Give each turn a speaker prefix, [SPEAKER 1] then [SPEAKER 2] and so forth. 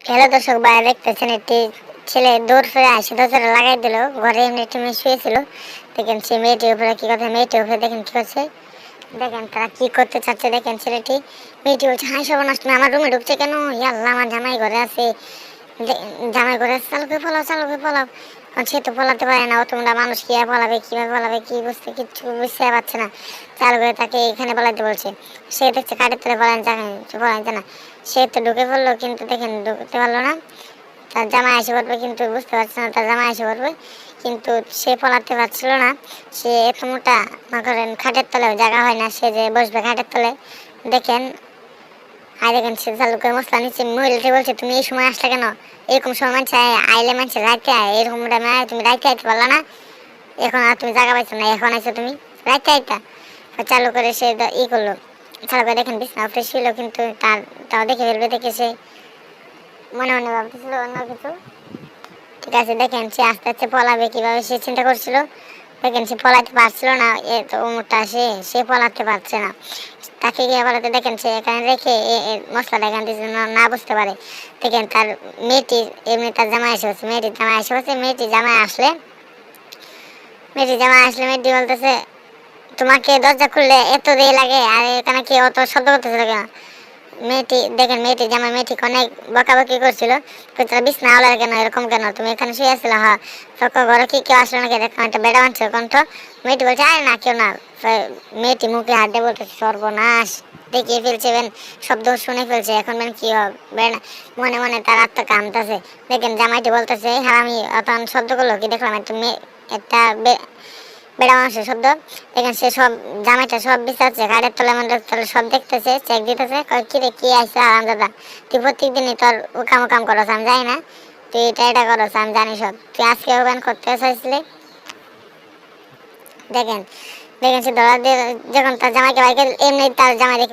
[SPEAKER 1] Hello দর্শক, বাইরে দেখতেছেন একটি ছেলে দৌড় ফিরে আসে দরজাটা লাগাই দিল। ঘরে এমনি টেমনি শুয়েছিল। দেখেন সে মেয়েটির উপরে কি কথা, মেয়েটির উপরে দেখেন কি করছে, দেখেন তারা কি করতে চাচ্ছে। দেখেন ছেলেটি, মেয়েটি বলছে হাই সর্বনাশ, তুমি আমার রুমে ঢুকছে কেন? ইয়াল্লা, আমার জামাই ঘরে আছে। জামাই ঘরে আছে, চালুকে পলাও, চালুকে পলাও। কারণ সে তো পলাতে পারে না। ও তোমরা মানুষ কি আর পলাবে, কিভাবে পলাবে, কি বুঝতে কিচ্ছু বুঝতে পারছে না। চালু করে তাকে এখানে পলাতে বলছে। সে দেখছে কাঠের তলে পলান পলাইছে না। সে তো ঢুকে পড়লো, কিন্তু দেখেন ঢুকতে পারলো না। তার জামাই এসে পড়বে, কিন্তু বুঝতে পারছে না তার জামাই এসে পড়বে, কিন্তু সে পলাতে পারছিল না। সে এত মোটা, মনে করেন খাটের তলেও জায়গা হয় না, সে যে বসবে খাটের তলে। দেখেন, আর দেখেন সে চালু করে মশলা নিচ্ছে। মহিলাটি বলছে তুমি এই সময় আসলে কেন? এরকম সময় মানছে আইলে মানছে রাইতে আয়, এরকম তুমি রাইতে আইতে পারলা না? এখন আর তুমি জায়গা পাইছো না, এখন আইছো তুমি রাইতে আইতা। চালু করে সে করলো, চালু করে দেখেন বিছনা উপরে ছিল, কিন্তু তাও দেখে ফেলবে দেখে সে মনে মনে ভাবতেছিল অন্য কিছু। ঠিক আছে, দেখেন সে আস্তে আস্তে পলাবে কিভাবে সে চিন্তা করছিল। দেখেন সে পলাতে পারছিল না, এ তো উমরটা সে পলাতে পারছে না। তাকে গিয়ে পলাতে দেখেন সে এখানে রেখে মশলাটা এখান থেকে না বুঝতে পারে। দেখেন তার মেয়েটি এমনি তার জামাই এসে হচ্ছে, মেয়েটি জামাই আসলে মেয়েটি বলতেছে তোমাকে দরজা খুললে এত দেরি লাগে, আর এখানে কি অত শব্দ করতেছিল কেন? মেয়েটি অনেক বকাবকি করছিল। তারা বিছনা আলার কেন, এরকম কেন, তুমি এখানে শুয়ে আসছিল? হ্যাঁ, ঘরে কি কেউ আসলো নাকি? দেখো একটা বেড়া মানছে কণ্ঠ। মেয়েটি বলছে আরে না, কেউ না। মেয়েটি মুখে হাত দিয়ে বলতেছে সর্বনাশ, দেখিয়ে ফেলছে শব্দ শুনে ফেলছে, এখন কি হবে না। মনে মনে তার আত্মা কামতেছে। দেখেন জামাইটি বলতেছে হারামি, অত শব্দ করলো কি দেখলাম, একটা বেড়া মানুষের শব্দ। দেখেন সে সব জামাইটা সব বিচারছে, ঘাড়ের তলে মন্ডের তলে সব দেখতেছে, চেক দিতেছে। কিরে কি আইসা আরাম দাদা, তুই প্রত্যেক দিনই তোর উকাম করস, আমি জানি না তুই এটা করস, আমি জানি সব। তুই আজকে ওখান করতে চাইছিলি। দেখেন দেখেন সে ধরা দিয়ে যখন তার জামাইকে বাইকে এমনি তার জামাই